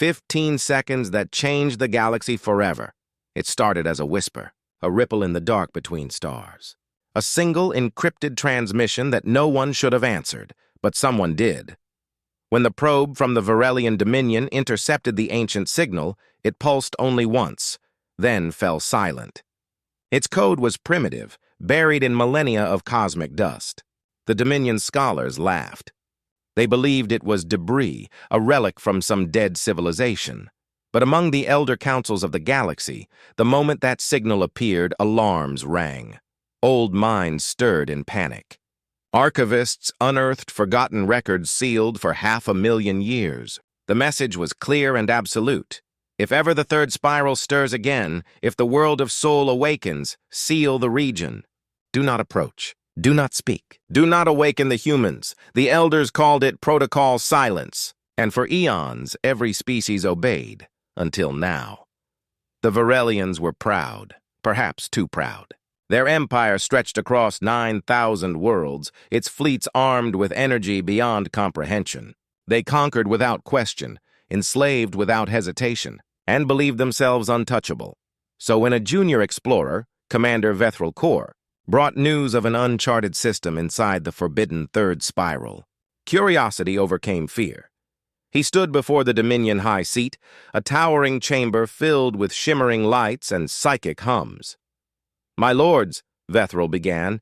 15 seconds that changed the galaxy forever. It started as a whisper, a ripple in the dark between stars. A single encrypted transmission that no one should have answered, but someone did. When the probe from the Varelian Dominion intercepted the ancient signal, it pulsed only once, then fell silent. Its code was primitive, buried in millennia of cosmic dust. The Dominion scholars laughed. They believed it was debris, a relic from some dead civilization. But among the elder councils of the galaxy, the moment that signal appeared, alarms rang. Old minds stirred in panic. Archivists unearthed forgotten records sealed for 500,000 years. The message was clear and absolute. If ever the third spiral stirs again, if the world of soul awakens, seal the region. Do not approach. Do not speak. Do not awaken the humans. The elders called it protocol silence. And for eons, every species obeyed. Until now. The Varelians were proud, perhaps too proud. Their empire stretched across 9,000 worlds, its fleets armed with energy beyond comprehension. They conquered without question, enslaved without hesitation, and believed themselves untouchable. So when a junior explorer, Commander Vethril Kor, brought news of an uncharted system inside the forbidden third spiral, curiosity overcame fear. He stood before the Dominion High Seat, a towering chamber filled with shimmering lights and psychic hums. "My lords," Vethril began,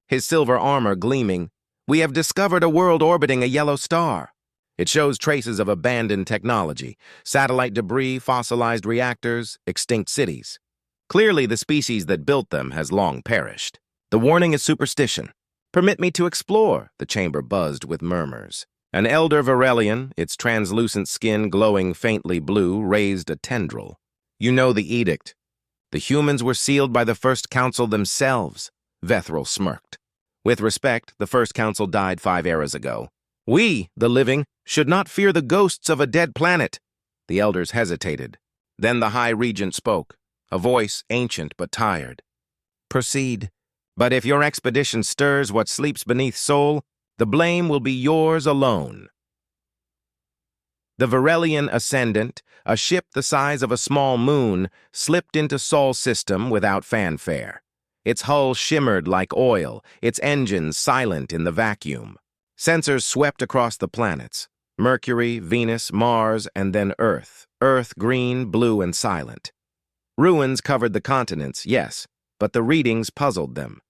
his silver armor gleaming, "we have discovered a world orbiting a yellow star. It shows traces of abandoned technology, satellite debris, fossilized reactors, extinct cities. Clearly, the species that built them has long perished. The warning is superstition. Permit me to explore," the chamber buzzed with murmurs. An elder Varelian, its translucent skin glowing faintly blue, raised a tendril. "You know the edict. The humans were sealed by the First Council themselves," Vethril smirked. "With respect, the First Council died 5 eras ago. We, the living, should not fear the ghosts of a dead planet." The elders hesitated. Then the High Regent spoke, a voice ancient but tired. "Proceed. But if your expedition stirs what sleeps beneath Sol, the blame will be yours alone." The Varelian Ascendant, a ship the size of a small moon, slipped into Sol's system without fanfare. Its hull shimmered like oil, its engines silent in the vacuum. Sensors swept across the planets: Mercury, Venus, Mars, and then Earth. Earth green, blue, and silent. Ruins covered the continents, yes, but the readings puzzled them.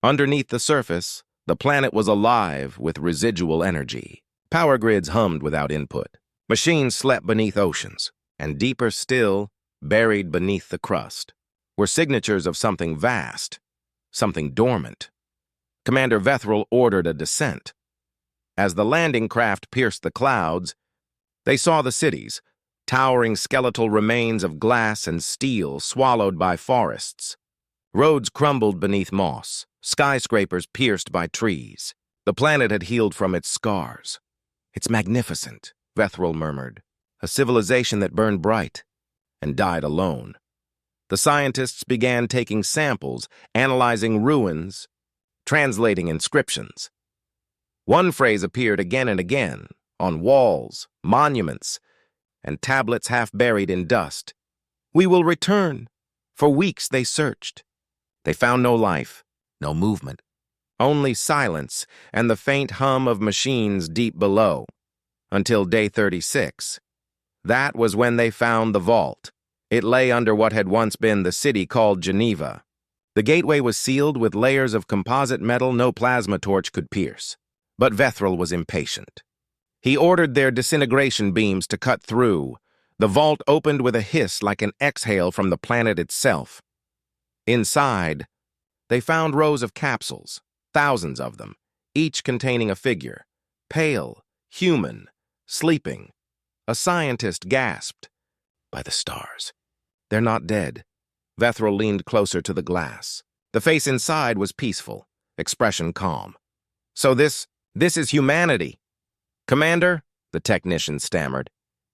Underneath the surface, the planet was alive with residual energy. Power grids hummed without input. Machines slept beneath oceans, and deeper still, buried beneath the crust, were signatures of something vast, something dormant. Commander Vethril ordered a descent. As the landing craft pierced the clouds, they saw the cities, towering skeletal remains of glass and steel swallowed by forests. Roads crumbled beneath moss, skyscrapers pierced by trees. The planet had healed from its scars. "It's magnificent," Vethril murmured. "A civilization that burned bright and died alone." The scientists began taking samples, analyzing ruins, translating inscriptions. One phrase appeared again and again, on walls, monuments, and tablets half buried in dust. "We will return." For weeks they searched. They found no life, no movement, only silence and the faint hum of machines deep below. Until day 36. That was when they found the vault. It lay under what had once been the city called Geneva. The gateway was sealed with layers of composite metal no plasma torch could pierce. But Vethril was impatient. He ordered their disintegration beams to cut through. The vault opened with a hiss like an exhale from the planet itself. Inside, they found rows of capsules, thousands of them, each containing a figure, pale, human, sleeping. A scientist gasped. "By the stars. They're not dead." Vethril leaned closer to the glass. The face inside was peaceful, expression calm. "So this is humanity." "Commander," the technician stammered,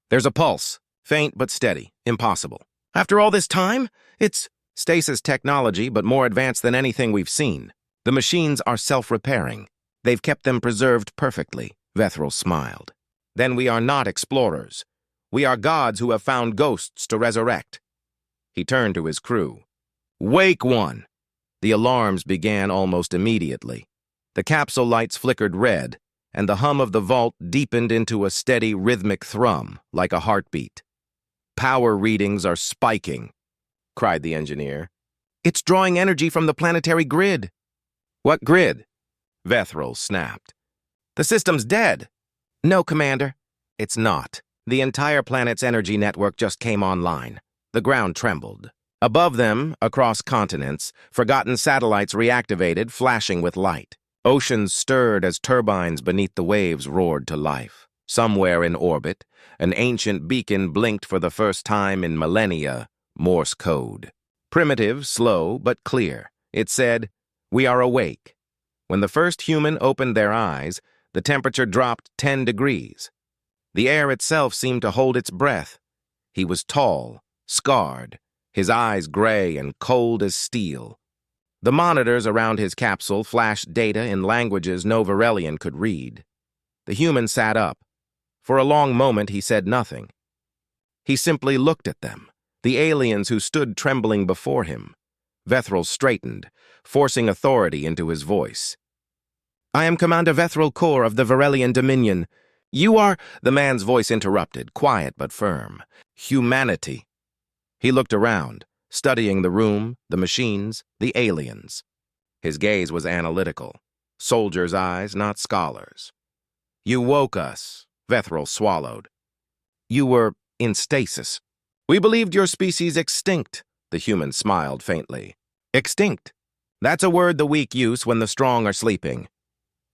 "there's a pulse, faint but steady, impossible. After all this time, it's stasis technology, but more advanced than anything we've seen. The machines are self-repairing. They've kept them preserved perfectly." Vethril smiled. "Then we are not explorers. We are gods who have found ghosts to resurrect." He turned to his crew. "Wake one!" The alarms began almost immediately. The capsule lights flickered red, and the hum of the vault deepened into a steady, rhythmic thrum, like a heartbeat. "Power readings are spiking," cried the engineer. "It's drawing energy from the planetary grid." "What grid?" Vethril snapped. "The system's dead." "No, Commander. It's not. The entire planet's energy network just came online." The ground trembled. Above them, across continents, forgotten satellites reactivated, flashing with light. Oceans stirred as turbines beneath the waves roared to life. Somewhere in orbit, an ancient beacon blinked for the first time in millennia, Morse code. Primitive, slow, but clear. It said, "We are awake." When the first human opened their eyes, the temperature dropped 10 degrees. The air itself seemed to hold its breath. He was tall, scarred, his eyes gray and cold as steel. The monitors around his capsule flashed data in languages no Varelian could read. The human sat up. For a long moment he said nothing. He simply looked at them, the aliens who stood trembling before him. Vethril straightened, forcing authority into his voice. "I am Commander Vethril Kor of the Varelian Dominion. You are—" The man's voice interrupted, quiet but firm. "Humanity." He looked around, studying the room, the machines, the aliens. His gaze was analytical. Soldiers' eyes, not scholars. "You woke us," Vethril swallowed. "You were in stasis. We believed your species extinct," the human smiled faintly. "Extinct. That's a word the weak use when the strong are sleeping."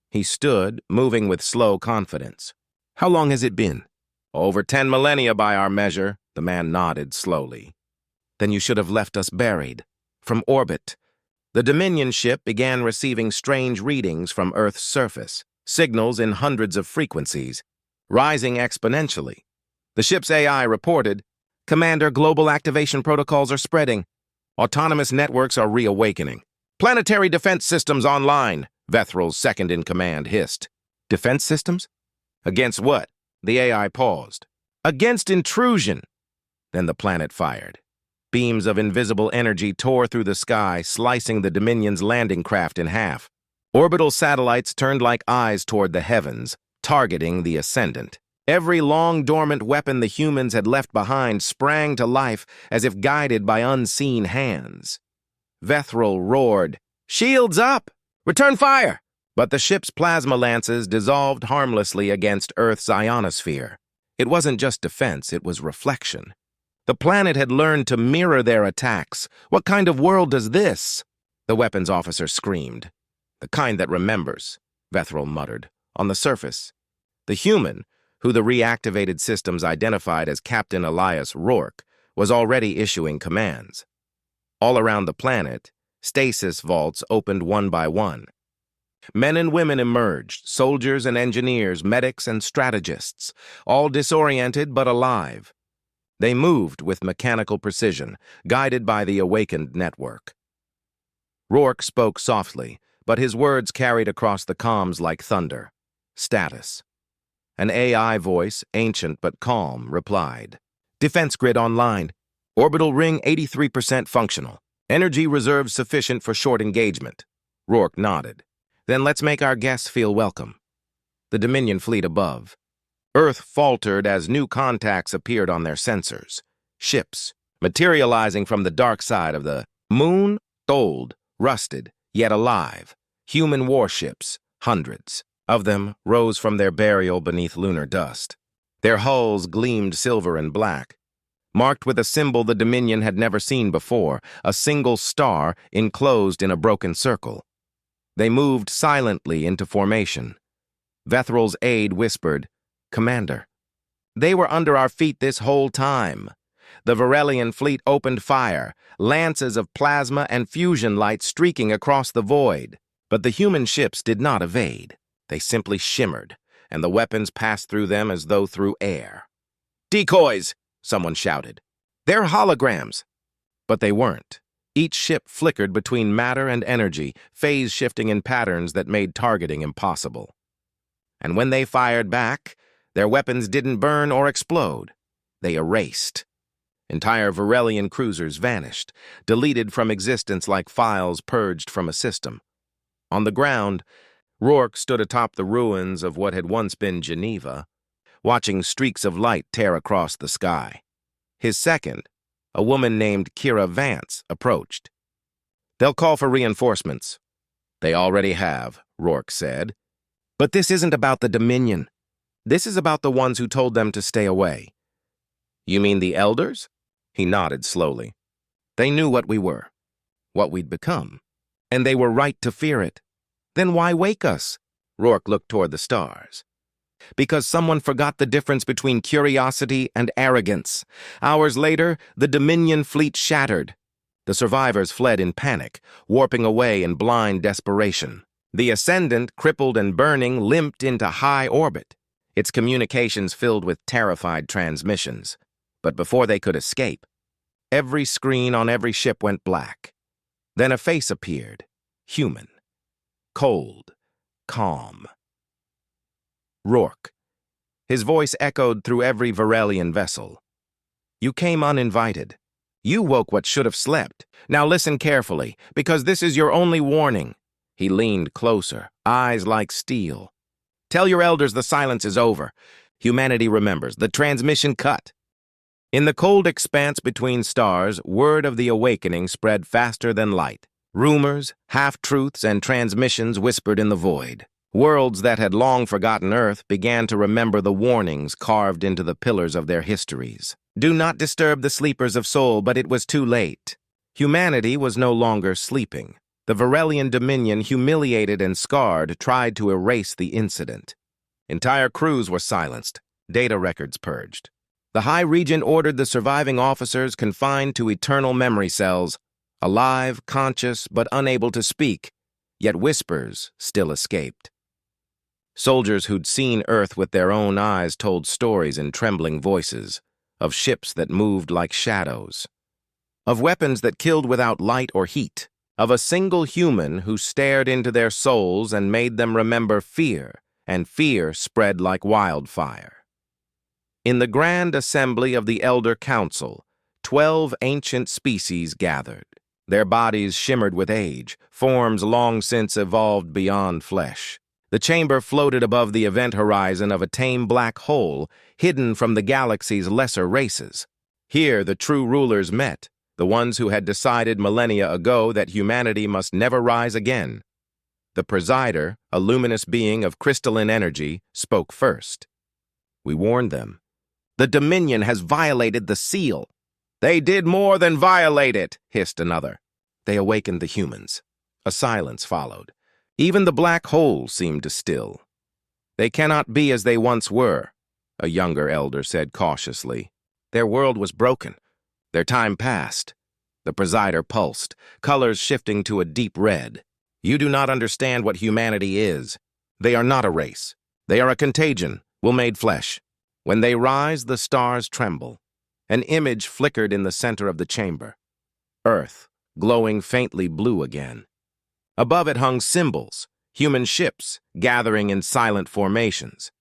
He stood, moving with slow confidence. "How long has it been?" "Over 10 millennia by our measure," the man nodded slowly. "Then you should have left us buried. From orbit." The Dominion ship began receiving strange readings from Earth's surface, signals in hundreds of frequencies, rising exponentially. The ship's AI reported, "Commander, global activation protocols are spreading. Autonomous networks are reawakening. Planetary defense systems online," Vethril's second-in-command hissed. "Defense systems? Against what?" The AI paused. "Against intrusion." Then the planet fired. Beams of invisible energy tore through the sky, slicing the Dominion's landing craft in half. Orbital satellites turned like eyes toward the heavens, targeting the Ascendant. Every long-dormant weapon the humans had left behind sprang to life as if guided by unseen hands. Vethril roared, "Shields up! Return fire!" But the ship's plasma lances dissolved harmlessly against Earth's ionosphere. It wasn't just defense, it was reflection. The planet had learned to mirror their attacks. What kind of world is this? The weapons officer screamed. "The kind that remembers," Vethril muttered. On the surface, the human, who the reactivated systems identified as Captain Elias Rourke, was already issuing commands. All around the planet, stasis vaults opened one by one. Men and women emerged, soldiers and engineers, medics and strategists, all disoriented but alive. They moved with mechanical precision, guided by the awakened network. Rourke spoke softly, but his words carried across the comms like thunder. "Status." An AI voice, ancient but calm, replied. "Defense grid online. Orbital ring 83% functional. Energy reserves sufficient for short engagement." Rourke nodded. "Then let's make our guests feel welcome." The Dominion fleet above. Earth faltered as new contacts appeared on their sensors. Ships, materializing from the dark side of the moon, old, rusted, yet alive. Human warships, hundreds of them, rose from their burial beneath lunar dust. Their hulls gleamed silver and black, marked with a symbol the Dominion had never seen before, a single star enclosed in a broken circle. They moved silently into formation. Vethril's aide whispered, "Commander." "They were under our feet this whole time." The Varelian fleet opened fire, lances of plasma and fusion light streaking across the void. But the human ships did not evade. They simply shimmered, and the weapons passed through them as though through air. "Decoys!" someone shouted. "They're holograms." But they weren't. Each ship flickered between matter and energy, phase-shifting in patterns that made targeting impossible. And when they fired back, their weapons didn't burn or explode. They erased. Entire Varelian cruisers vanished, deleted from existence like files purged from a system. On the ground, Rourke stood atop the ruins of what had once been Geneva, watching streaks of light tear across the sky. His second, a woman named Kira Vance, approached. "They'll call for reinforcements." "They already have," Rourke said. "But this isn't about the Dominion. This is about the ones who told them to stay away." "You mean the elders?" He nodded slowly. "They knew what we were, what we'd become, and they were right to fear it. Then why wake us?" Rourke looked toward the stars. "Because someone forgot the difference between curiosity and arrogance. Hours later, the Dominion fleet shattered. The survivors fled in panic, warping away in blind desperation. The Ascendant, crippled and burning, limped into high orbit, its communications filled with terrified transmissions. But before they could escape, every screen on every ship went black. Then a face appeared, human, cold, calm. Rourke. His voice echoed through every Varelian vessel. "You came uninvited. You woke what should have slept. Now listen carefully, because this is your only warning." He leaned closer, eyes like steel. "Tell your elders the silence is over. Humanity remembers. The transmission cut." In the cold expanse between stars, word of the awakening spread faster than light. Rumors, half-truths, and transmissions whispered in the void. Worlds that had long forgotten Earth began to remember the warnings carved into the pillars of their histories. Do not disturb the sleepers of soul, but it was too late. Humanity was no longer sleeping. The Varelian Dominion, humiliated and scarred, tried to erase the incident. Entire crews were silenced, data records purged. The High Regent ordered the surviving officers confined to eternal memory cells, alive, conscious, but unable to speak, yet whispers still escaped. Soldiers who'd seen Earth with their own eyes told stories in trembling voices, of ships that moved like shadows, of weapons that killed without light or heat, of a single human who stared into their souls and made them remember fear, and fear spread like wildfire. In the grand assembly of the Elder Council, 12 ancient species gathered. Their bodies shimmered with age, forms long since evolved beyond flesh. The chamber floated above the event horizon of a tame black hole, hidden from the galaxy's lesser races. Here the true rulers met, the ones who had decided millennia ago that humanity must never rise again. The presider, a luminous being of crystalline energy, spoke first. "We warned them. The Dominion has violated the seal." "They did more than violate it," hissed another. "They awakened the humans." A silence followed. Even the black hole seemed to still. "They cannot be as they once were," a younger elder said cautiously. "Their world was broken. Their time passed." The presider pulsed, colors shifting to a deep red. "You do not understand what humanity is. They are not a race. They are a contagion, will-made flesh. When they rise, the stars tremble." An image flickered in the center of the chamber. Earth, glowing faintly blue again. Above it hung symbols, human ships, gathering in silent formations.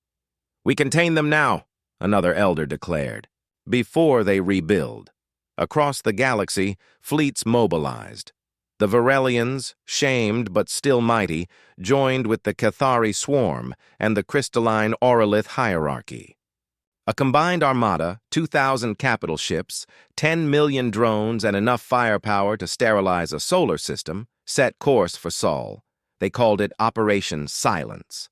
"We contain them now," another elder declared, "before they rebuild." Across the galaxy, fleets mobilized. The Varelians, shamed but still mighty, joined with the Cathari swarm and the crystalline Aurolith hierarchy. A combined armada, 2,000 capital ships, 10 million drones, and enough firepower to sterilize a solar system, set course for Sol. They called it Operation Silence.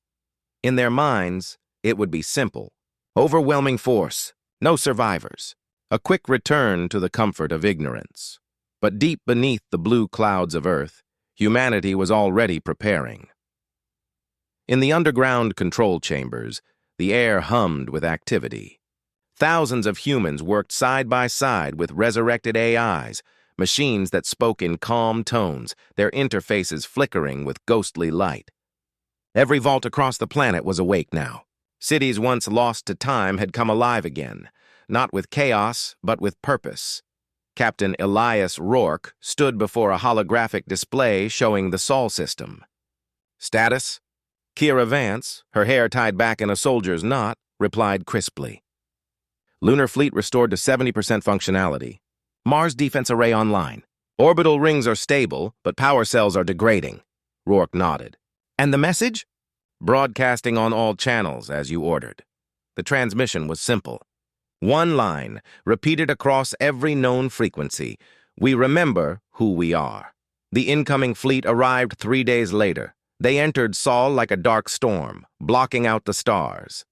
In their minds, it would be simple. Overwhelming force, no survivors, a quick return to the comfort of ignorance. But deep beneath the blue clouds of Earth, humanity was already preparing. In the underground control chambers, the air hummed with activity. Thousands of humans worked side by side with resurrected AIs, machines that spoke in calm tones, their interfaces flickering with ghostly light. Every vault across the planet was awake now. Cities once lost to time had come alive again, not with chaos, but with purpose. Captain Elias Rourke stood before a holographic display showing the Sol system. "Status?" Kira Vance, her hair tied back in a soldier's knot, replied crisply. Lunar fleet restored to 70% functionality. Mars defense array online. Orbital rings are stable, but power cells are degrading. Rourke nodded. And the message? Broadcasting on all channels, as you ordered. The transmission was simple. One line, repeated across every known frequency. We remember who we are. The incoming fleet arrived 3 days later. They entered Sol like a dark storm, blocking out the stars.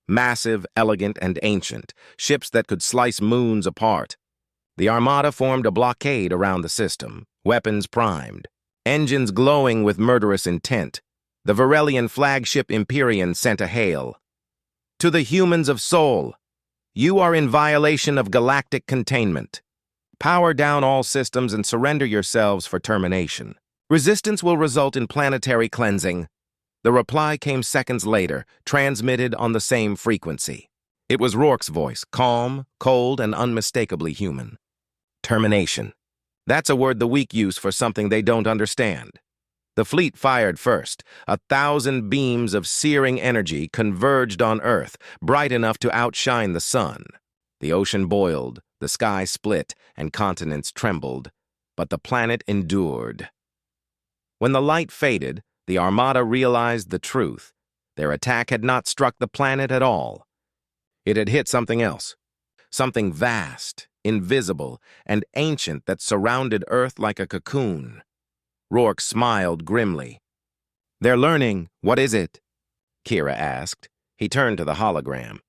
Massive, elegant, and ancient, ships that could slice moons apart. The Armada formed a blockade around the system, weapons primed, engines glowing with murderous intent. The Varelian flagship Empyrean sent a hail. To the humans of Sol, you are in violation of galactic containment. Power down all systems and surrender yourselves for termination. Resistance will result in planetary cleansing. The reply came seconds later, transmitted on the same frequency. It was Rourke's voice, calm, cold, and unmistakably human. Termination. That's a word the weak use for something they don't understand. The fleet fired first. 1,000 beams of searing energy converged on Earth, bright enough to outshine the sun. The ocean boiled, the sky split, and continents trembled. But the planet endured. When the light faded, the Armada realized the truth. Their attack had not struck the planet at all. It had hit something else. Something vast, invisible, and ancient that surrounded Earth like a cocoon. Rourke smiled grimly. They're learning. What is it? Kira asked. He turned to the hologram.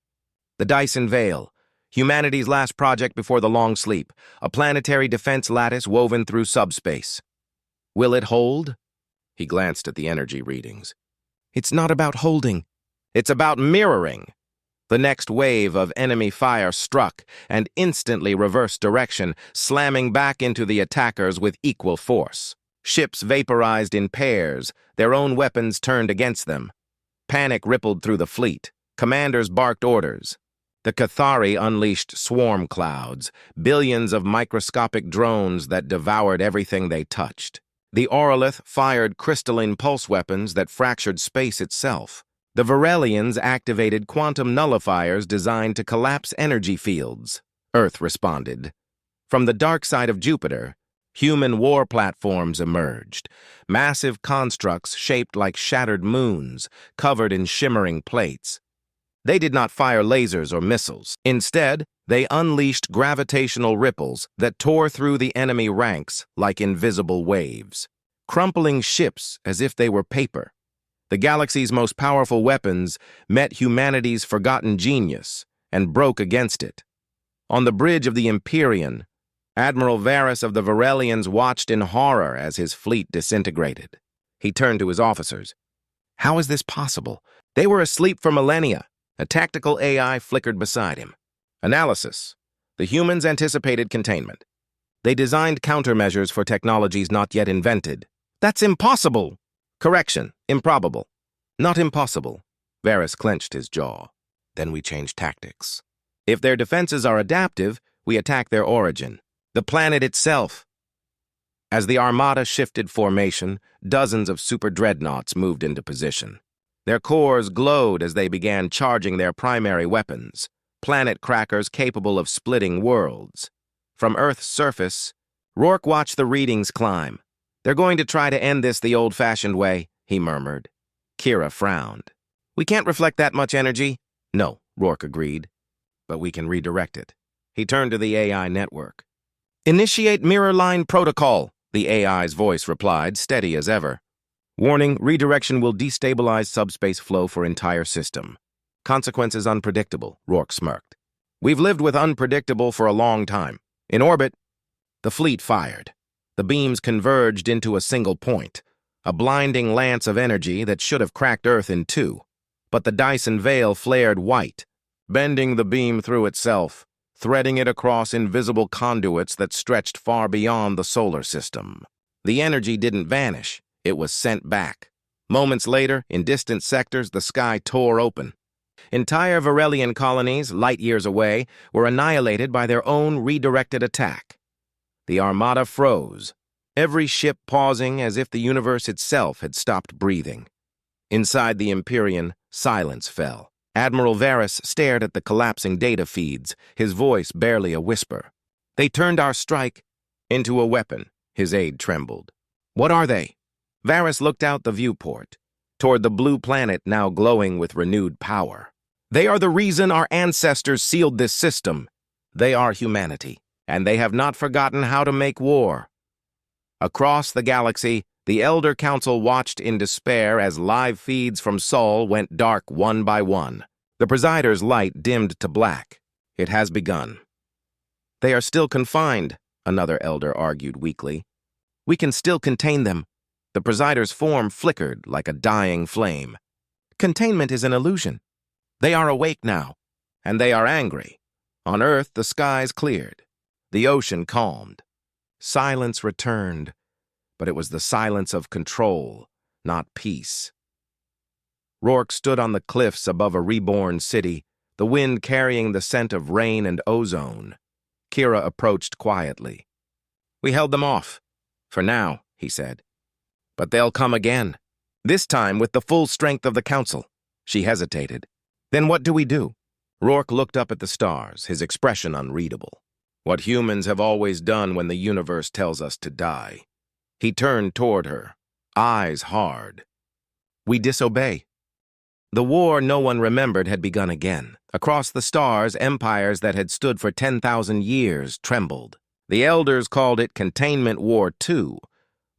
The Dyson Veil, humanity's last project before the long sleep, a planetary defense lattice woven through subspace. Will it hold? He glanced at the energy readings. It's not about holding. It's about mirroring. The next wave of enemy fire struck and instantly reversed direction, slamming back into the attackers with equal force. Ships vaporized in pairs, their own weapons turned against them. Panic rippled through the fleet. Commanders barked orders. The Cathari unleashed swarm clouds, billions of microscopic drones that devoured everything they touched. The Orolith fired crystalline pulse weapons that fractured space itself. The Varelians activated quantum nullifiers designed to collapse energy fields. Earth responded. From the dark side of Jupiter, human war platforms emerged, massive constructs shaped like shattered moons, covered in shimmering plates. They did not fire lasers or missiles. Instead, they unleashed gravitational ripples that tore through the enemy ranks like invisible waves, crumpling ships as if they were paper. The galaxy's most powerful weapons met humanity's forgotten genius and broke against it. On the bridge of the Empyrean, Admiral Varus of the Varelians watched in horror as his fleet disintegrated. He turned to his officers. How is this possible? They were asleep for millennia. A tactical AI flickered beside him. Analysis. The humans anticipated containment. They designed countermeasures for technologies not yet invented. That's impossible! Correction. Improbable. Not impossible. Varus clenched his jaw. Then we change tactics. If their defenses are adaptive, we attack their origin. The planet itself. As the Armada shifted formation, dozens of super dreadnoughts moved into position. Their cores glowed as they began charging their primary weapons, planet crackers capable of splitting worlds. From Earth's surface, Rourke watched the readings climb. They're going to try to end this the old-fashioned way, he murmured. Kira frowned. We can't reflect that much energy. No, Rourke agreed. But we can redirect it. He turned to the AI network. Initiate mirror line protocol, the AI's voice replied, steady as ever. Warning, redirection will destabilize subspace flow for entire system. Consequences unpredictable, Rourke smirked. We've lived with unpredictable for a long time. In orbit, the fleet fired. The beams converged into a single point, a blinding lance of energy that should have cracked Earth in two. But the Dyson Veil flared white, bending the beam through itself, threading it across invisible conduits that stretched far beyond the solar system. The energy didn't vanish. It was sent back. Moments later, in distant sectors, the sky tore open. Entire Varelian colonies, light years away, were annihilated by their own redirected attack. The Armada froze, every ship pausing as if the universe itself had stopped breathing. Inside the Empyrean, silence fell. Admiral Varus stared at the collapsing data feeds, his voice barely a whisper. They turned our strike into a weapon. His aide trembled. What are they? Varus looked out the viewport, toward the blue planet now glowing with renewed power. They are the reason our ancestors sealed this system. They are humanity, and they have not forgotten how to make war. Across the galaxy, the Elder Council watched in despair as live feeds from Sol went dark one by one. The presider's light dimmed to black. It has begun. They are still confined, another elder argued weakly. We can still contain them. The presider's form flickered like a dying flame. Containment is an illusion. They are awake now, and they are angry. On Earth, the skies cleared. The ocean calmed. Silence returned, but it was the silence of control, not peace. Rourke stood on the cliffs above a reborn city, the wind carrying the scent of rain and ozone. Kira approached quietly. We held them off. For now, he said. But they'll come again. This time with the full strength of the council. She hesitated. Then what do we do? Rourke looked up at the stars, his expression unreadable. What humans have always done when the universe tells us to die. He turned toward her, eyes hard. We disobey. The war no one remembered had begun again. Across the stars, empires that had stood for 10,000 years trembled. The elders called it Containment War II,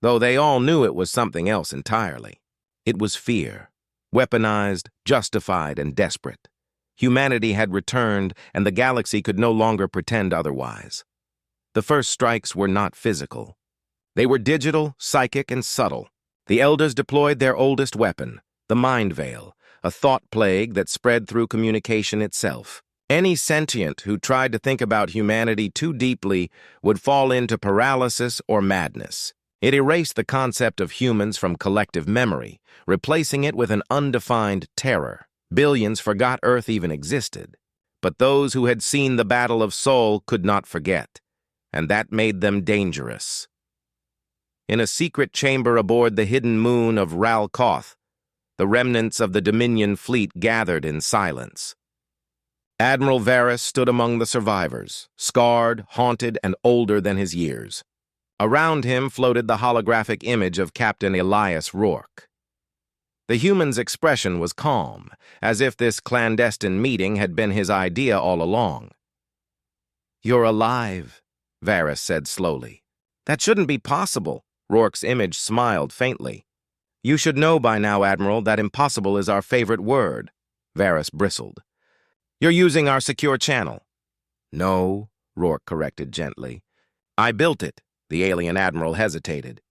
though they all knew it was something else entirely. It was fear, weaponized, justified, and desperate. Humanity had returned, and the galaxy could no longer pretend otherwise. The first strikes were not physical. They were digital, psychic, and subtle. The elders deployed their oldest weapon, the mind veil, a thought plague that spread through communication itself. Any sentient who tried to think about humanity too deeply would fall into paralysis or madness. It erased the concept of humans from collective memory, replacing it with an undefined terror. Billions forgot Earth even existed. But those who had seen the Battle of Sol could not forget, and that made them dangerous. In a secret chamber aboard the hidden moon of Ral Koth, the remnants of the Dominion fleet gathered in silence. Admiral Varus stood among the survivors, scarred, haunted, and older than his years. Around him floated the holographic image of Captain Elias Rourke. The human's expression was calm, as if this clandestine meeting had been his idea all along. You're alive, Varus said slowly. That shouldn't be possible. Rourke's image smiled faintly. You should know by now, Admiral, that impossible is our favorite word. Varus bristled. You're using our secure channel. No, Rourke corrected gently. I built it. The alien admiral hesitated.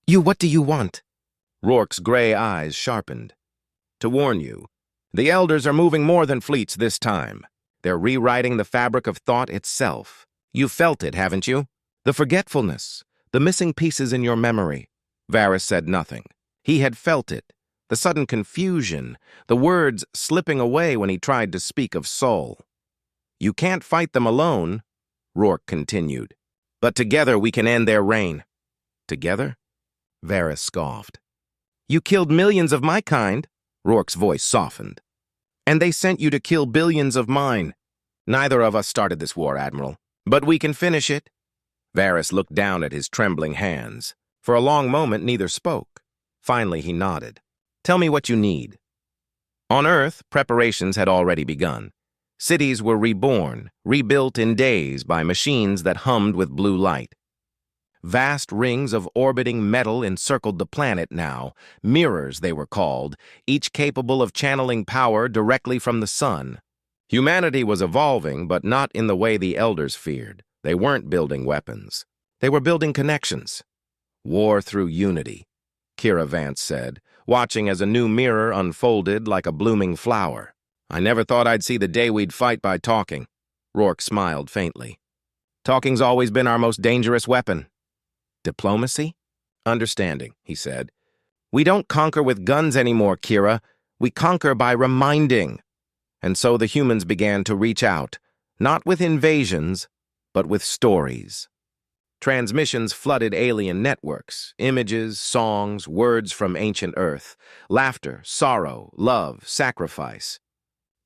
What do you want? Rourke's gray eyes sharpened. To warn you, the elders are moving more than fleets this time. They're rewriting the fabric of thought itself. You've felt it, haven't you? The forgetfulness, the missing pieces in your memory. Varus said nothing. He had felt it, the sudden confusion, the words slipping away when he tried to speak of Sol. You can't fight them alone, Rourke continued. But together we can end their reign. Together? Varus scoffed. You killed millions of my kind, Rourke's voice softened. And they sent you to kill billions of mine. Neither of us started this war, Admiral. But we can finish it. Varus looked down at his trembling hands. For a long moment, neither spoke. Finally, he nodded. Tell me what you need. On Earth, preparations had already begun. Cities were reborn, rebuilt in days by machines that hummed with blue light. Vast rings of orbiting metal encircled the planet now, mirrors they were called, each capable of channeling power directly from the sun. Humanity was evolving, but not in the way the elders feared. They weren't building weapons. They were building connections. War through unity, Kira Vance said, watching as a new mirror unfolded like a blooming flower. I never thought I'd see the day we'd fight by talking. Rourke smiled faintly. Talking's always been our most dangerous weapon. Diplomacy? Understanding, he said. We don't conquer with guns anymore, Kira. We conquer by reminding. And so the humans began to reach out, not with invasions, but with stories. Transmissions flooded alien networks, images, songs, words from ancient Earth, laughter, sorrow, love, sacrifice.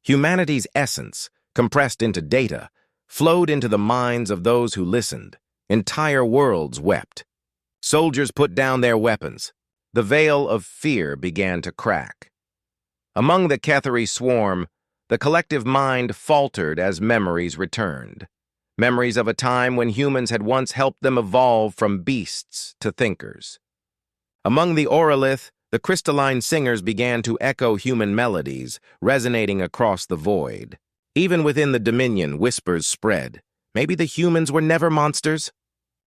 Humanity's essence, compressed into data, flowed into the minds of those who listened. Entire worlds wept. Soldiers put down their weapons. The veil of fear began to crack. Among the Ketheri swarm, the collective mind faltered as memories returned. Memories of a time when humans had once helped them evolve from beasts to thinkers. Among the Orolith, the crystalline singers began to echo human melodies, resonating across the void. Even within the Dominion, whispers spread. Maybe the humans were never monsters.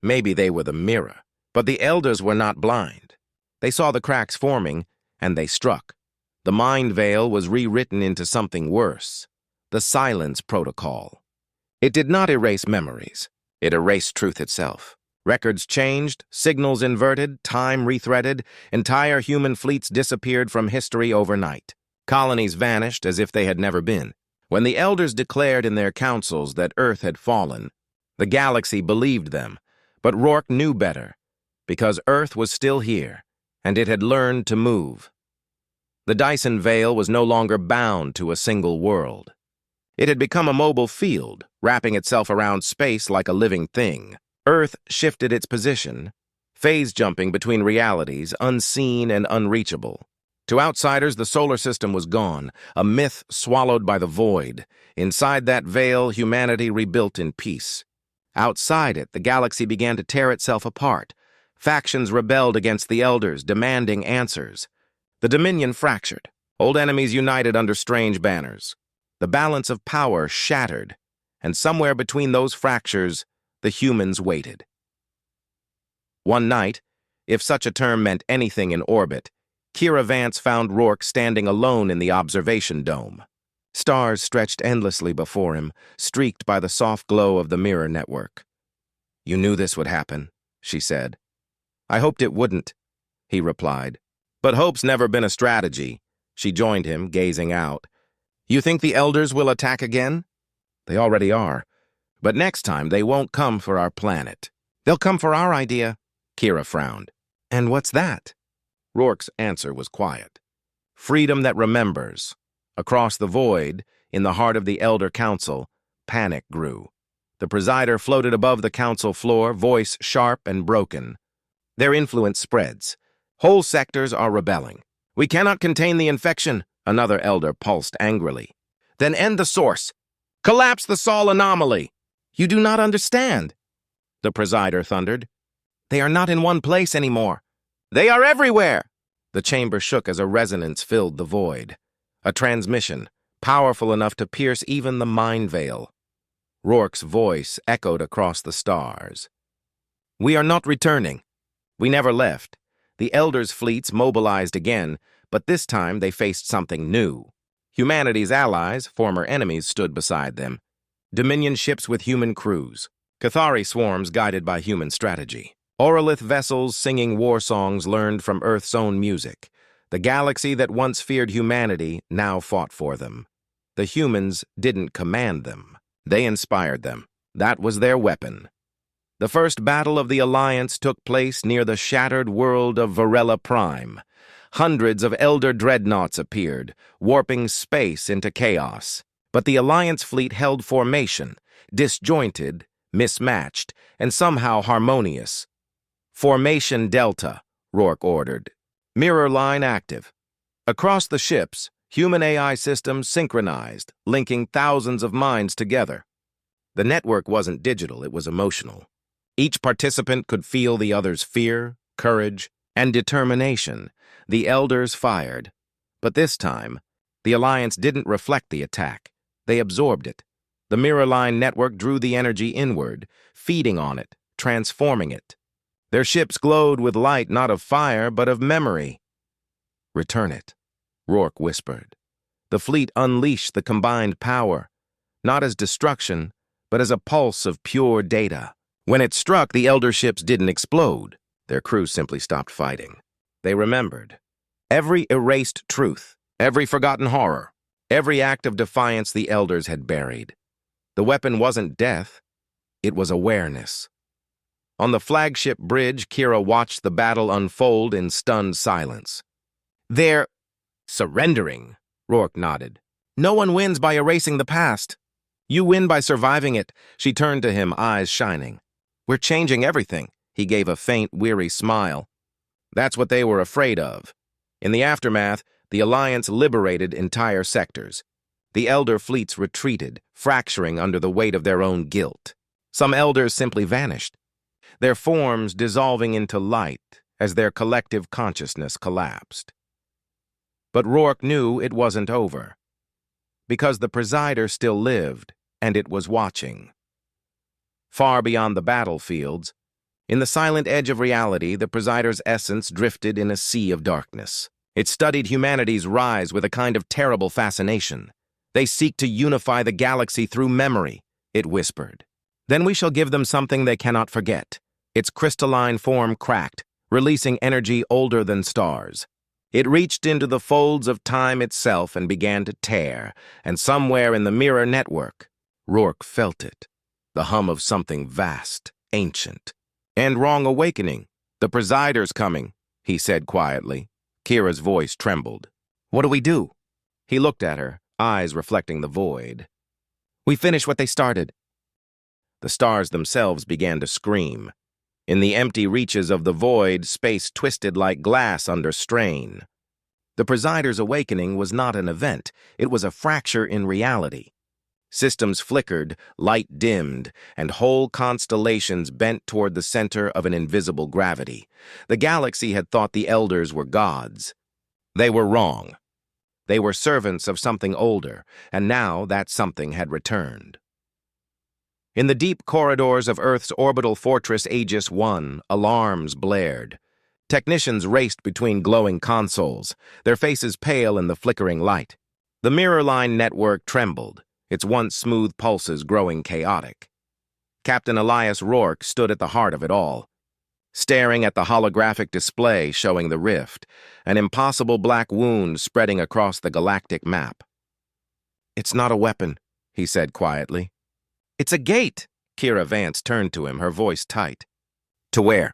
Maybe they were the mirror. But the elders were not blind. They saw the cracks forming, and they struck. The mind veil was rewritten into something worse, the silence protocol. It did not erase memories. It erased truth itself. Records changed, signals inverted, time rethreaded, entire human fleets disappeared from history overnight. Colonies vanished as if they had never been. When the elders declared in their councils that Earth had fallen, the galaxy believed them, but Rourke knew better, because Earth was still here, and it had learned to move. The Dyson Veil was no longer bound to a single world. It had become a mobile field, wrapping itself around space like a living thing. Earth shifted its position, phase-jumping between realities, unseen and unreachable. To outsiders, the solar system was gone, a myth swallowed by the void. Inside that veil, humanity rebuilt in peace. Outside it, the galaxy began to tear itself apart. Factions rebelled against the elders, demanding answers. The Dominion fractured. Old enemies united under strange banners. The balance of power shattered, and somewhere between those fractures, the humans waited. One night, if such a term meant anything in orbit, Kira Vance found Rourke standing alone in the observation dome. Stars stretched endlessly before him, streaked by the soft glow of the mirror network. "You knew this would happen," she said. "I hoped it wouldn't," he replied. "But hope's never been a strategy." She joined him, gazing out. "You think the elders will attack again?" "They already are. But next time they won't come for our planet. They'll come for our idea." Kira frowned. "And what's that?" Rourke's answer was quiet. "Freedom that remembers." Across the void, in the heart of the Elder Council, panic grew. The presider floated above the council floor, voice sharp and broken. Their influence spreads. "Whole sectors are rebelling. We cannot contain the infection," another elder pulsed angrily. "Then end the source. Collapse the Sol anomaly." "You do not understand," the presider thundered. "They are not in one place anymore. They are everywhere." The chamber shook as a resonance filled the void. A transmission, powerful enough to pierce even the mind veil. Rourke's voice echoed across the stars. "We are not returning. We never left. The Elders' fleets mobilized again, but this time they faced something new. Humanity's allies, former enemies, stood beside them. Dominion ships with human crews. Ketheri swarms guided by human strategy. Orolith vessels singing war songs learned from Earth's own music. The galaxy that once feared humanity now fought for them. The humans didn't command them. They inspired them. That was their weapon. The first battle of the Alliance took place near the shattered world of Varela Prime. Hundreds of Elder dreadnoughts appeared, warping space into chaos. But the Alliance fleet held formation, disjointed, mismatched, and somehow harmonious. "Formation Delta," Rourke ordered. "Mirror line active." Across the ships, human AI systems synchronized, linking thousands of minds together. The network wasn't digital, it was emotional. Each participant could feel the other's fear, courage, and determination. The Elders fired. But this time, the Alliance didn't reflect the attack. They absorbed it. The mirror line network drew the energy inward, feeding on it, transforming it. Their ships glowed with light not of fire, but of memory. "Return it," Rourke whispered. The fleet unleashed the combined power, not as destruction, but as a pulse of pure data. When it struck, the Elder ships didn't explode. Their crews simply stopped fighting. They remembered. Every erased truth, every forgotten horror, every act of defiance the Elders had buried. The weapon wasn't death, it was awareness. On the flagship bridge, Kira watched the battle unfold in stunned silence. "They're surrendering," Rourke nodded. No one wins by erasing the past. You win by surviving it. She turned to him, eyes shining. We're changing everything. He gave a faint, weary smile. That's what they were afraid of. In the aftermath, the Alliance liberated entire sectors. The Elder fleets retreated, fracturing under the weight of their own guilt. Some Elders simply vanished, their forms dissolving into light as their collective consciousness collapsed. But Rourke knew it wasn't over, because the Presider still lived, and it was watching. Far beyond the battlefields, in the silent edge of reality, the Presider's essence drifted in a sea of darkness. It studied humanity's rise with a kind of terrible fascination. They seek to unify the galaxy through memory, it whispered. Then we shall give them something they cannot forget. Its crystalline form cracked, releasing energy older than stars. It reached into the folds of time itself and began to tear, and somewhere in the mirror network, Rourke felt it, the hum of something vast, ancient. And wrong awakening. The Presider's coming, he said quietly. Kira's voice trembled. What do we do? He looked at her, eyes reflecting the void. We finish what they started. The stars themselves began to scream. In the empty reaches of the void, space twisted like glass under strain. The Presider's awakening was not an event. It was a fracture in reality. Systems flickered, light dimmed, and whole constellations bent toward the center of an invisible gravity. The galaxy had thought the Elders were gods. They were wrong. They were servants of something older, and now that something had returned. In the deep corridors of Earth's orbital fortress Aegis I, alarms blared. Technicians raced between glowing consoles, their faces pale in the flickering light. The mirror line network trembled, its once smooth pulses growing chaotic. Captain Elias Rourke stood at the heart of it all, staring at the holographic display showing the rift, an impossible black wound spreading across the galactic map. It's not a weapon, he said quietly. It's a gate. Kira Vance turned to him, her voice tight. To where?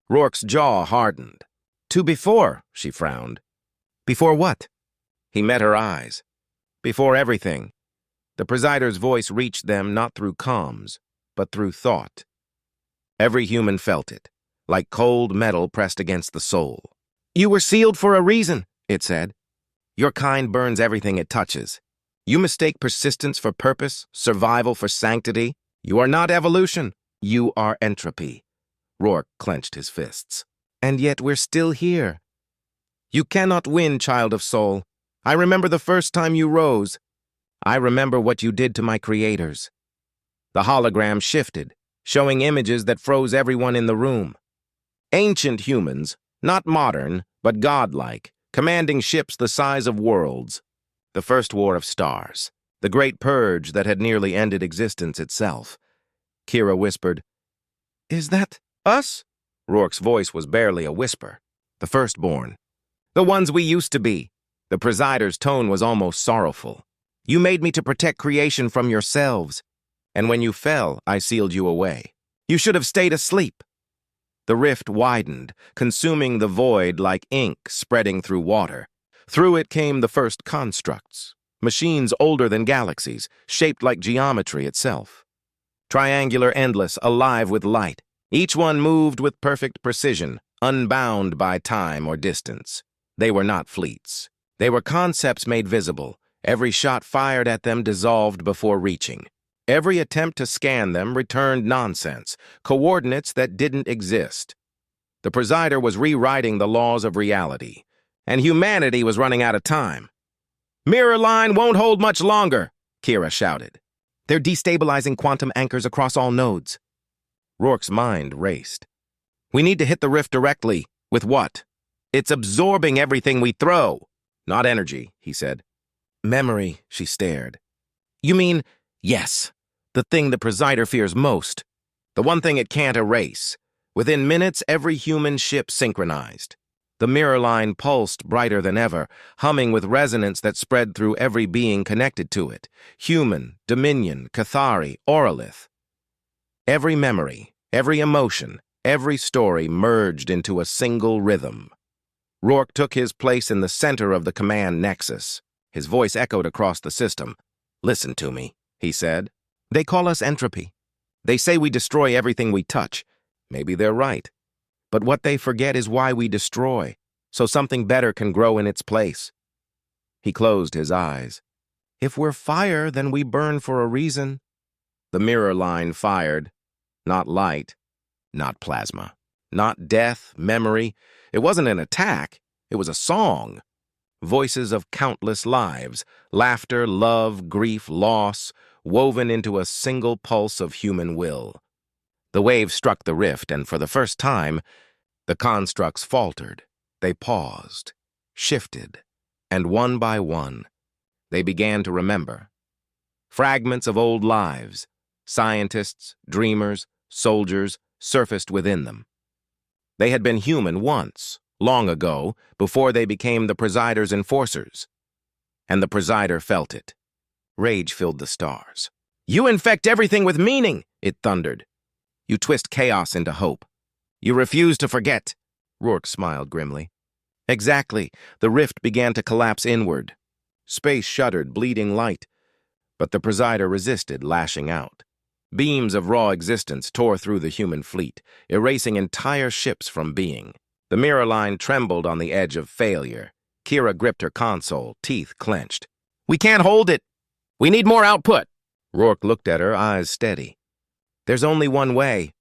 Rourke's jaw hardened. To before, she frowned. Before what? He met her eyes. Before everything. The Presider's voice reached them not through comms, but through thought. Every human felt it, like cold metal pressed against the soul. You were sealed for a reason, it said. Your kind burns everything it touches. You mistake persistence for purpose, survival for sanctity. You are not evolution. You are entropy. Rourke clenched his fists. And yet we're still here. You cannot win, child of soul. I remember the first time you rose. I remember what you did to my creators. The hologram shifted, showing images that froze everyone in the room. Ancient humans, not modern, but godlike, commanding ships the size of worlds. The first war of stars, the great purge that had nearly ended existence itself. Kira whispered, Is that us? Rourke's voice was barely a whisper. The firstborn. The ones we used to be. The Presider's tone was almost sorrowful. You made me to protect creation from yourselves, and when you fell, I sealed you away. You should have stayed asleep. The rift widened, consuming the void like ink spreading through water. Through it came the first constructs, machines older than galaxies, shaped like geometry itself. Triangular, endless, alive with light. Each one moved with perfect precision, unbound by time or distance. They were not fleets. They were concepts made visible. Every shot fired at them dissolved before reaching. Every attempt to scan them returned nonsense, coordinates that didn't exist. The Presider was rewriting the laws of reality, and humanity was running out of time. Mirror line won't hold much longer, Kira shouted. They're destabilizing quantum anchors across all nodes. Rourke's mind raced. We need to hit the rift directly. With what? It's absorbing everything we throw. Not energy, he said. Memory, she stared. You mean, yes, the thing the Presider fears most. The one thing it can't erase. Within minutes, every human ship synchronized. The mirror line pulsed brighter than ever, humming with resonance that spread through every being connected to it. Human, Dominion, Cathari, Oralith. Every memory, every emotion, every story merged into a single rhythm. Rourke took his place in the center of the command nexus. His voice echoed across the system. "Listen to me," he said. "They call us entropy. They say we destroy everything we touch. Maybe they're right. But what they forget is why we destroy, so something better can grow in its place." He closed his eyes. "If we're fire, then we burn for a reason." The mirror line fired. Not light, not plasma, not death, memory. It wasn't an attack. It was a song. Voices of countless lives, laughter, love, grief, loss, woven into a single pulse of human will. The wave struck the rift, and for the first time, the constructs faltered. They paused, shifted, and one by one, they began to remember. Fragments of old lives, scientists, dreamers, soldiers, surfaced within them. They had been human once, long ago, before they became the Presider's enforcers. And the Presider felt it. Rage filled the stars. "You infect everything with meaning," it thundered. "You twist chaos into hope. You refuse to forget." Rourke smiled grimly. Exactly. The rift began to collapse inward. Space shuddered, bleeding light. But the Presider resisted, lashing out. Beams of raw existence tore through the human fleet, erasing entire ships from being. The mirror line trembled on the edge of failure. Kira gripped her console, teeth clenched. "We can't hold it. We need more output." Rourke looked at her, eyes steady. "There's only one way."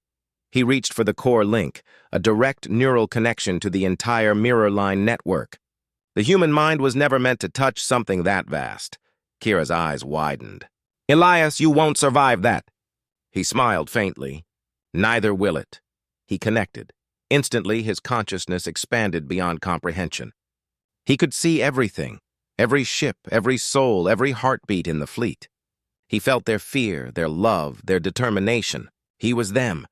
He reached for the core link, a direct neural connection to the entire mirror line network. The human mind was never meant to touch something that vast. Kira's eyes widened. "Elias, you won't survive that." He smiled faintly. "Neither will it." He connected. Instantly, his consciousness expanded beyond comprehension. He could see everything, every ship, every soul, every heartbeat in the fleet. He felt their fear, their love, their determination. He was them.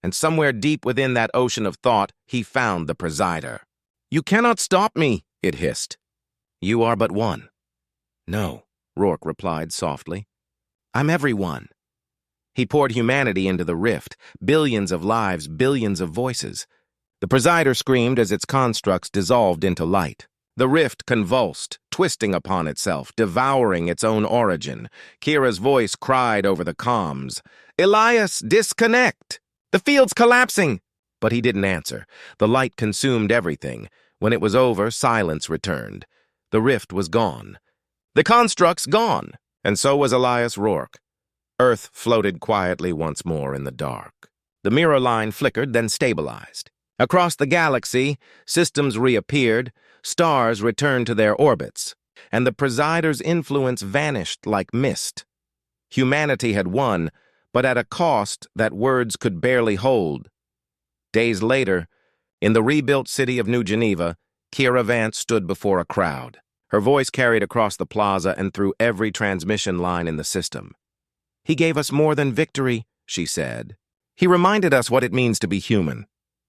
And somewhere deep within that ocean of thought, he found the Presider. "You cannot stop me," it hissed. "You are but one." "No," Rourke replied softly. "I'm everyone." He poured humanity into the rift, billions of lives, billions of voices. The Presider screamed as its constructs dissolved into light. The rift convulsed, twisting upon itself, devouring its own origin. Kira's voice cried over the comms, "Elias, disconnect! The field's collapsing!" But he didn't answer. The light consumed everything. When it was over, silence returned. The rift was gone. The constructs gone, and so was Elias Rourke. Earth floated quietly once more in the dark. The mirror line flickered, then stabilized. Across the galaxy, systems reappeared, stars returned to their orbits, and the Presider's influence vanished like mist. Humanity had won, but at a cost that words could barely hold. Days later, in the rebuilt city of New Geneva, Kira Vance stood before a crowd. Her voice carried across the plaza and through every transmission line in the system. "He gave us more than victory," she said. "He reminded us what it means to be human.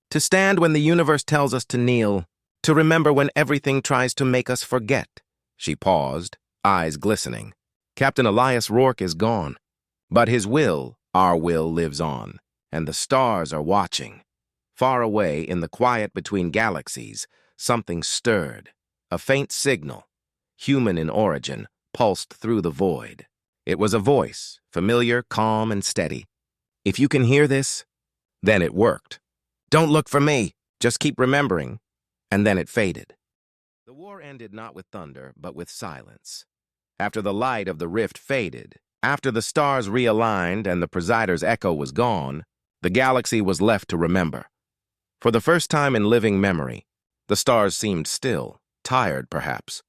To stand when the universe tells us to kneel. To remember when everything tries to make us forget." She paused, eyes glistening. "Captain Elias Rourke is gone. But his will, our will, lives on. And the stars are watching." Far away, in the quiet between galaxies, something stirred. A faint signal, human in origin, pulsed through the void. It was a voice, familiar, calm, and steady. "If you can hear this," then it worked. "Don't look for me. Just keep remembering." And then it faded. The war ended not with thunder, but with silence. After the light of the rift faded, after the stars realigned and the Presider's echo was gone, the galaxy was left to remember. For the first time in living memory, the stars seemed still, tired perhaps,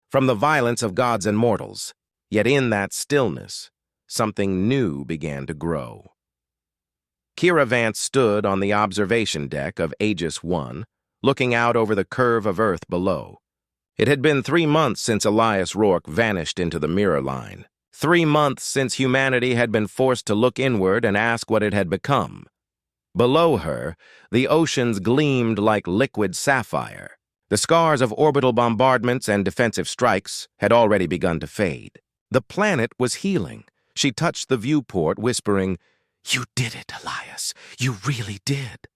from the violence of gods and mortals. Yet in that stillness, something new began to grow. Kira Vance stood on the observation deck of Aegis 1, looking out over the curve of Earth below. It had been 3 months since Elias Rourke vanished into the mirror line. 3 months since humanity had been forced to look inward and ask what it had become. Below her, the oceans gleamed like liquid sapphire. The scars of orbital bombardments and defensive strikes had already begun to fade. The planet was healing. She touched the viewport, whispering, "You did it, Elias. You really did."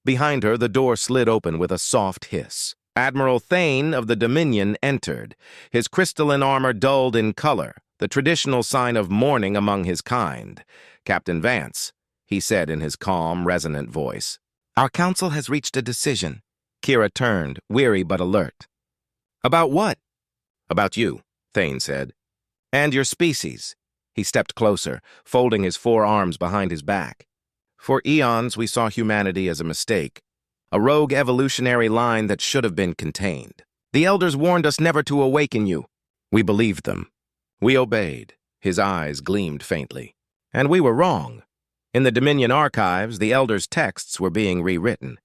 Behind her, the door slid open with a soft hiss. Admiral Thane of the Dominion entered, his crystalline armor dulled in color, the traditional sign of mourning among his kind. "Captain Vance," he said in his calm, resonant voice. "Our council has reached a decision." Kira turned, weary but alert. "About what?" "About you," Thane said. "And your species." He stepped closer, folding his forearms behind his back. "For eons, we saw humanity as a mistake, a rogue evolutionary line that should have been contained. The elders warned us never to awaken you. We believed them. We obeyed." His eyes gleamed faintly. "And we were wrong. In the Dominion archives, the elders' texts were being rewritten.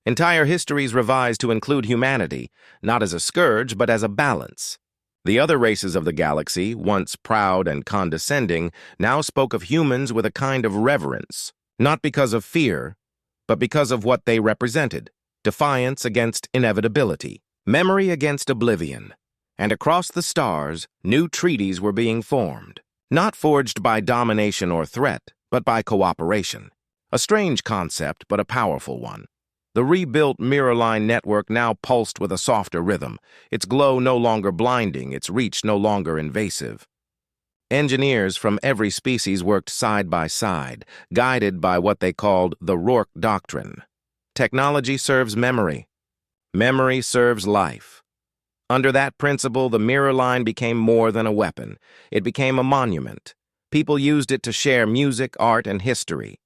Entire histories revised to include humanity, not as a scourge, but as a balance. The other races of the galaxy, once proud and condescending, now spoke of humans with a kind of reverence, not because of fear, but because of what they represented: defiance against inevitability, memory against oblivion. And across the stars, new treaties were being formed, not forged by domination or threat, but by cooperation. A strange concept, but a powerful one. The rebuilt mirror line network now pulsed with a softer rhythm, its glow no longer blinding, its reach no longer invasive. Engineers from every species worked side by side, guided by what they called the Rourke Doctrine. Technology serves memory. Memory serves life. Under that principle, the mirror line became more than a weapon. It became a monument. People used it to share music, art, and history.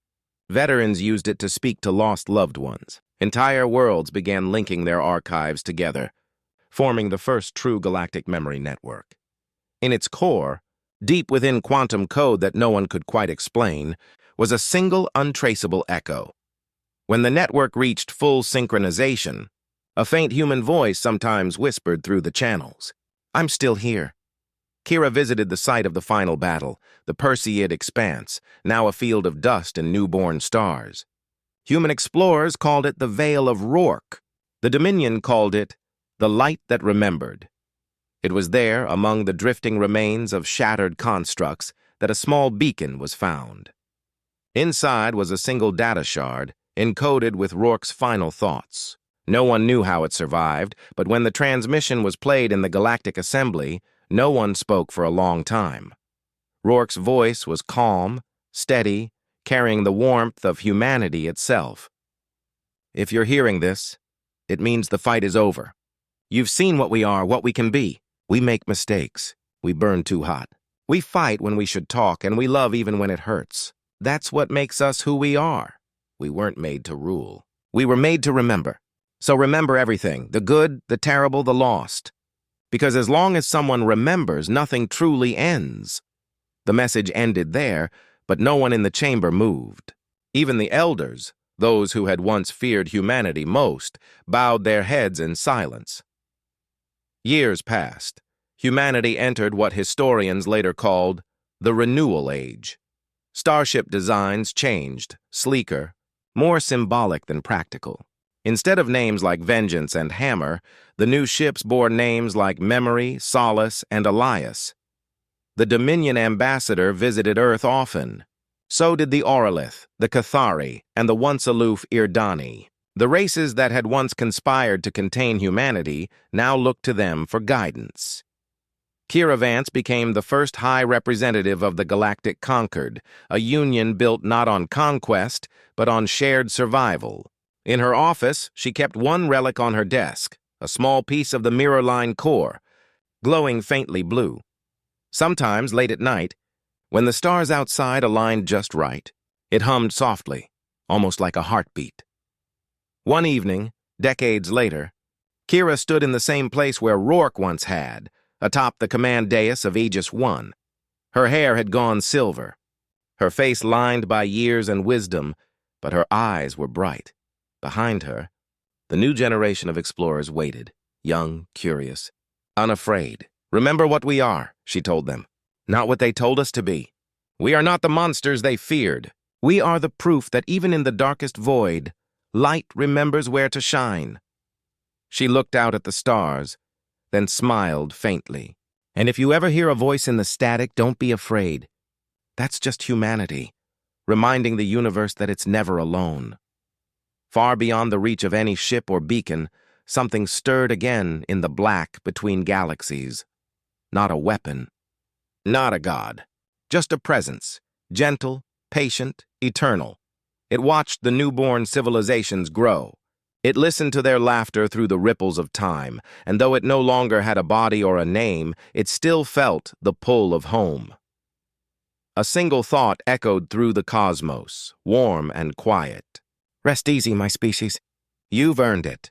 Veterans used it to speak to lost loved ones. Entire worlds began linking their archives together, forming the first true galactic memory network. In its core, deep within quantum code that no one could quite explain, was a single untraceable echo. When the network reached full synchronization, a faint human voice sometimes whispered through the channels, "I'm still here." Kira visited the site of the final battle, the Perseid expanse, now a field of dust and newborn stars. Human explorers called it the Veil of Rourke. The Dominion called it the Light That Remembered. It was there, among the drifting remains of shattered constructs, that a small beacon was found. Inside was a single data shard, encoded with Rourke's final thoughts. No one knew how it survived, but when the transmission was played in the Galactic Assembly, no one spoke for a long time. Rourke's voice was calm, steady, carrying the warmth of humanity itself. "If you're hearing this, it means the fight is over. You've seen what we are, what we can be. We make mistakes. We burn too hot. We fight when we should talk, and we love even when it hurts. That's what makes us who we are. We weren't made to rule. We were made to remember. So remember everything, the good, the terrible, the lost. Because as long as someone remembers, nothing truly ends." The message ended there, but no one in the chamber moved. Even the elders, those who had once feared humanity most, bowed their heads in silence. Years passed. Humanity entered what historians later called the Renewal Age. Starship designs changed, sleeker, more symbolic than practical. Instead of names like Vengeance and Hammer, the new ships bore names like Memory, Solace, and Elias. The Dominion ambassador visited Earth often. So did the Auralith, the Cathari, and the once-aloof Irdani. The races that had once conspired to contain humanity now looked to them for guidance. Kira Vance became the first high representative of the Galactic Conquered, a union built not on conquest, but on shared survival. In her office, she kept one relic on her desk, a small piece of the mirror line core, glowing faintly blue. Sometimes, late at night, when the stars outside aligned just right, it hummed softly, almost like a heartbeat. One evening, decades later, Kira stood in the same place where Rourke once had, atop the command dais of Aegis I. Her hair had gone silver, her face lined by years and wisdom, but her eyes were bright. Behind her, the new generation of explorers waited, young, curious, unafraid. "Remember what we are," she told them, "not what they told us to be. We are not the monsters they feared. We are the proof that even in the darkest void, light remembers where to shine." She looked out at the stars, then smiled faintly. "And if you ever hear a voice in the static, don't be afraid. That's just humanity, reminding the universe that it's never alone." Far beyond the reach of any ship or beacon, something stirred again in the black between galaxies. Not a weapon, not a god, just a presence, gentle, patient, eternal. It watched the newborn civilizations grow. It listened to their laughter through the ripples of time, and though it no longer had a body or a name, it still felt the pull of home. A single thought echoed through the cosmos, warm and quiet. Rest easy, my species. You've earned it.